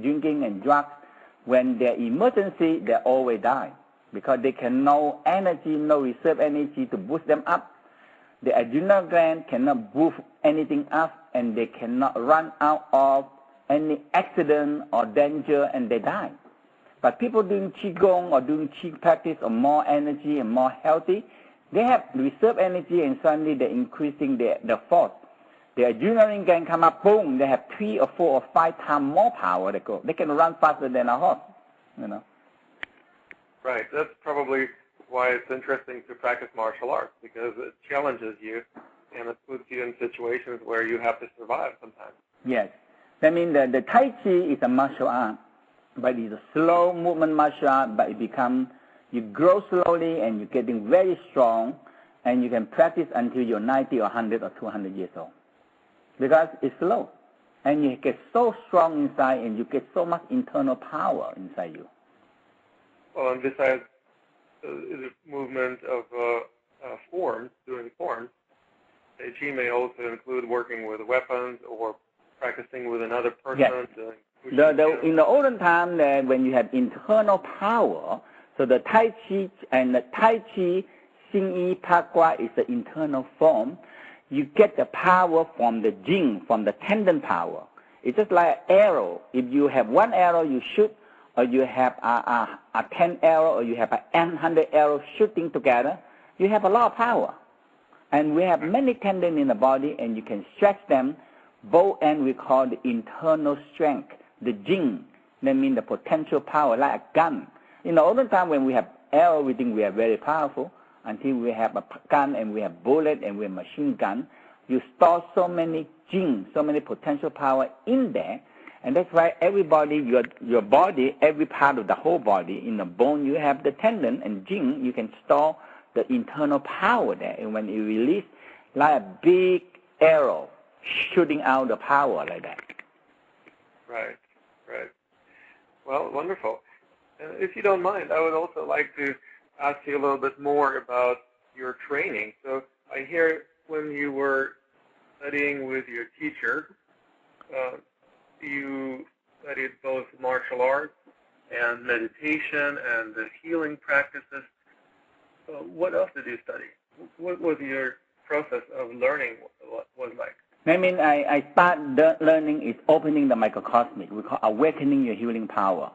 drinking and drugs, when they're emergency, they always die because they can no energy, no reserve energy to boost them up. The adrenal gland cannot boost anything up, and they cannot run out of any accident or danger, and they die. But people doing Qigong or doing Qi practice or more energy and more healthy, they have reserve energy, and suddenly they're increasing the force. The adrenaline gland come up, boom, they have 3 or 4 or 5 times more power. They can run faster than a horse, you know. Right. That's probably why it's interesting to practice martial arts, because it challenges you and it puts you in situations where you have to survive sometimes. Yes. That means that the Tai Chi is a martial art, but it's a slow movement martial art, but you grow slowly and you're getting very strong, and you can practice until you're 90 or 100 or 200 years old. Because it's slow, and you get so strong inside, and you get so much internal power inside you. Well, and besides the movement of forms, doing forms, Tai Chi may also include working with weapons or practicing with another person. Yes. In the olden time, when you have internal power, so the Tai Chi and the Tai Chi, Xing Yi, Pa Gua is the internal form. You get the power from the Jing, from the tendon power. It's just like an arrow. If you have one arrow you shoot, or you have a 10 arrow, or you have 100 arrows shooting together, you have a lot of power. And we have many tendons in the body, and you can stretch them. Both ends we call the internal strength, the Jing. That means the potential power, like a gun. In the olden time, when we have arrow, we think we are very powerful. Until we have a gun and we have bullet and we have machine gun, you store so many Jing, so many potential power in there, and that's why everybody, your body, every part of the whole body, in the bone you have the tendon and Jing, you can store the internal power there, and when you release, like a big arrow shooting out the power like that. Right, right. Well, wonderful. If you don't mind, I would also like to ask you a little bit more about your training. So I hear when you were studying with your teacher, you studied both martial arts and meditation and the healing practices. What else did you study? What was your process of learning was like? I mean, I started learning is opening the microcosmic. We call awakening your healing power.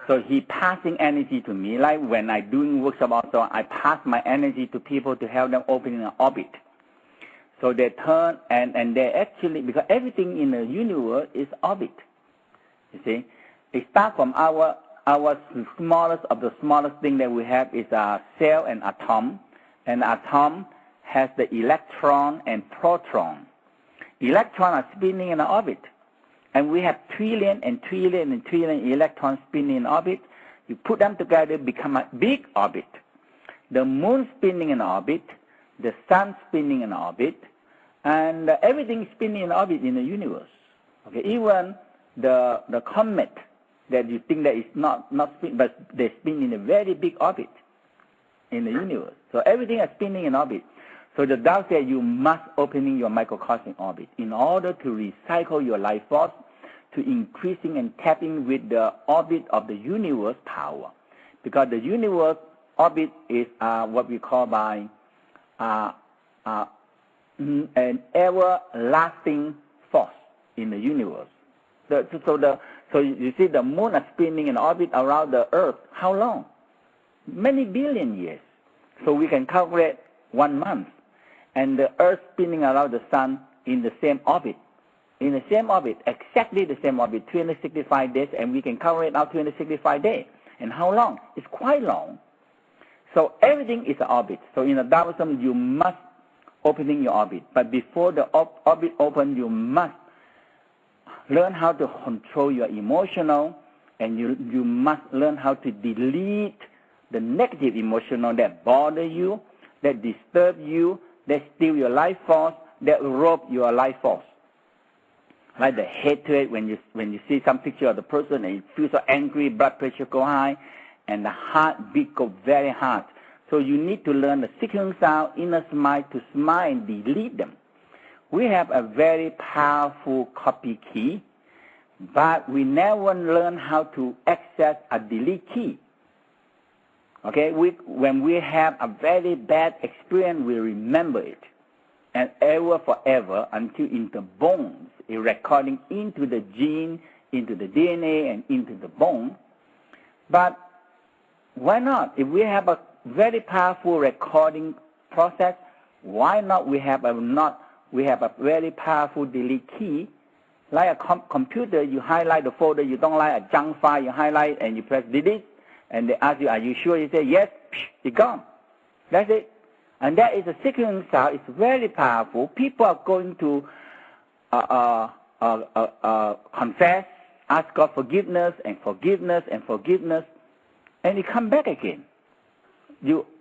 So he passing energy to me, like when I doing workshop also, I pass my energy to people to help them open an orbit. So they turn, and they actually, because everything in the universe is orbit. You see, it starts from our smallest of the smallest thing that we have is a cell and atom, and atom has the electron and proton. Electrons are spinning in an orbit. And we have trillion and trillion and trillion electrons spinning in orbit. You put them together, become a big orbit. The moon spinning in orbit, the sun spinning in orbit, and everything spinning in orbit in the universe. Okay, even the comet that you think that is not spin, but they spin in a very big orbit in the universe. So everything is spinning in orbit. So the Tao said you must opening your microcosmic orbit in order to recycle your life force, to increasing and tapping with the orbit of the universe power. Because the universe orbit is what we call by an everlasting force in the universe. So you see the moon is spinning in orbit around the earth. How long? Many billion years. So we can calculate 1 month. And the earth spinning around the sun in the same orbit. In the same orbit, exactly the same orbit, 365 days, and we can calculate out 365 days. And how long? It's quite long. So everything is an orbit. So in the Taoism, you must opening your orbit. But before the orbit open, you must learn how to control your emotional, and you must learn how to delete the negative emotional that bother you, that disturb you, that steal your life force, that rob your life force. Like the hatred, when you see some picture of the person and you feel so angry, blood pressure go high, and the heartbeat go very hard. So you need to learn the sequence sound, inner smile, to smile and delete them. We have a very powerful copy key, but we never learn how to access a delete key. Okay, when we have a very bad experience, we remember it, and ever forever until in the bones, a recording into the gene, into the DNA, and into the bone. But why not? If we have a very powerful recording process, why not we have a very powerful delete key? Like a computer, you highlight the folder, you don't like a junk file, you highlight and you press delete, and they ask you, are you sure? You say, yes, it's gone. That's it. And that is a sequencing sound. It's very powerful. People are going to confess, ask God forgiveness, and forgiveness, and forgiveness, and you come back again.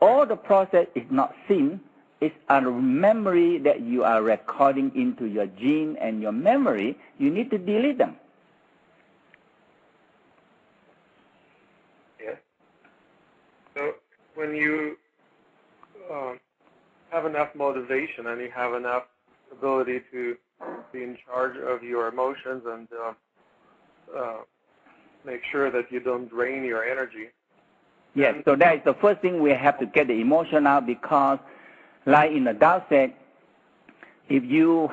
All the process is not sin. It's a memory that you are recording into your gene and your memory. You need to delete them. Yes. So when you have enough motivation and you have enough ability to be in charge of your emotions and make sure that you don't drain your energy. Yes, so that is the first thing we have to get the emotion out, because like in the Tao said, if you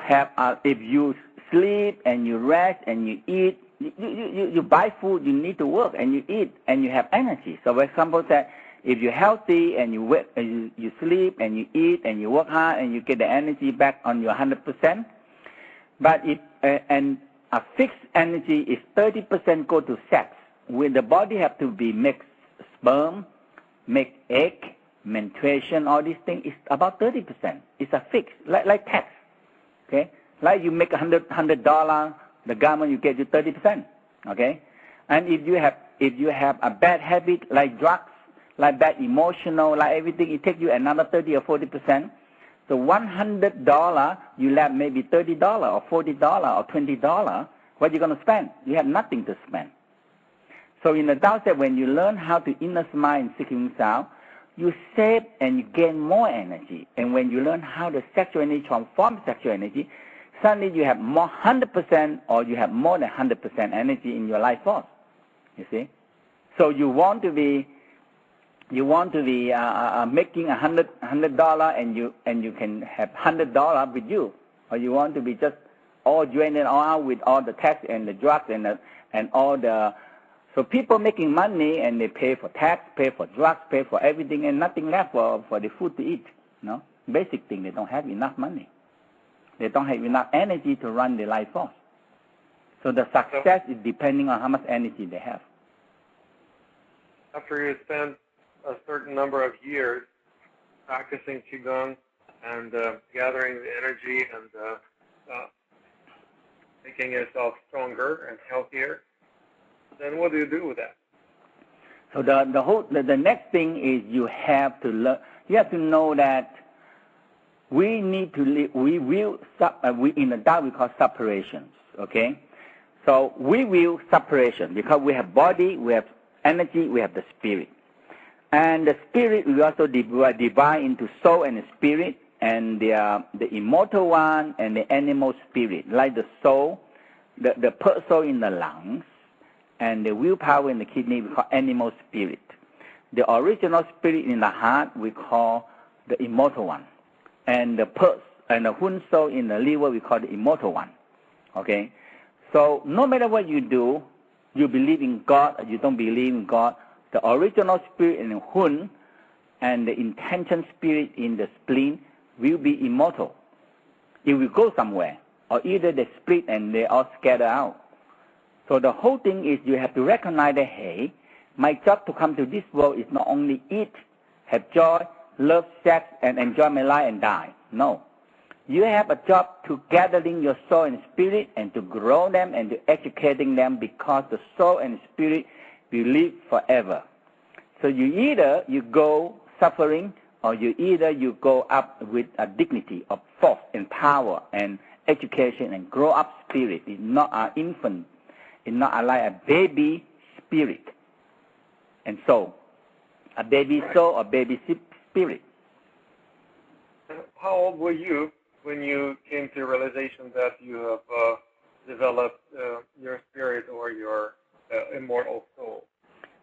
sleep and you rest and you eat, you buy food, you need to work and you eat and you have energy. So for example, that if you're healthy and you sleep and you eat and you work hard and you get the energy back on your 100%, but and a fixed energy is 30% go to sex. When the body have to be mixed sperm, make egg, menstruation, all these things is about 30%. It's a fix, like tax. Okay, like you make $100, the government you get you 30%. Okay, and if you have a bad habit like drugs, like bad emotional, like everything, it takes you another 30 or 40%. So $100, you left maybe $30 or $40 or $20. What are you going to spend? You have nothing to spend. So in the Tao said, when you learn how to inner smile and seeking sound, you save and you gain more energy. And when you learn how the sexual energy transforms sexual energy, suddenly you have more 100% or you have more than 100% energy in your life force. You see? So you want to be making $100 and you can have $100 with you, or you want to be just all drained all out with all the tax and the drugs and all the. So people making money and they pay for tax, pay for drugs, pay for everything, and nothing left for the food to eat. No, basic thing, they don't have enough money. They don't have enough energy to run their life force. So the success is depending on how much energy they have. After you spend a certain number of years practicing Qigong and gathering the energy and making yourself stronger and healthier, then what do you do with that? So the next thing is you have to learn. You have to know that we need to live. We in the Tao we call separations. Okay, so we will separation because we have body, we have energy, we have the spirit, and the spirit we also divide into soul and the spirit, and the immortal one and the animal spirit, like the soul, the soul in the lungs. And the willpower in the kidney we call animal spirit. The original spirit in the heart we call the immortal one. And the pulse and the hun soul in the liver we call the immortal one. Okay? So no matter what you do, you believe in God or you don't believe in God, the original spirit in the hun and the intention spirit in the spleen will be immortal. It will go somewhere. Or either they split and they all scatter out. So the whole thing is you have to recognize that, hey, my job to come to this world is not only eat, have joy, love, sex, and enjoy my life and die. No. You have a job to gathering your soul and spirit and to grow them and to educating them, because the soul and spirit will live forever. So you go suffering, or you go up with a dignity of force and power and education and grow up spirit. It's not an infant. It's not like a baby spirit. And so, a baby soul, a baby spirit. And how old were you when you came to the realization that you have develop your spirit or your immortal soul?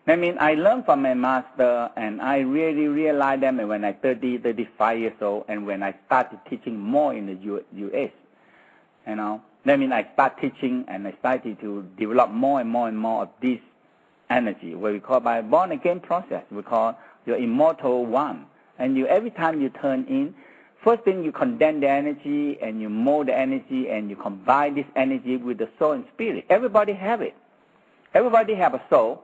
I mean, I learned from my master, and I really realized that when I 35 years old, and when I started teaching more in the U.S., you know. That means I start teaching, and I started to develop more and more and more of this energy, what we call by born again process. We call your immortal one. And you, every time you turn in, first thing you condense the energy, and you mold the energy, and you combine this energy with the soul and spirit. Everybody have it. Everybody have a soul.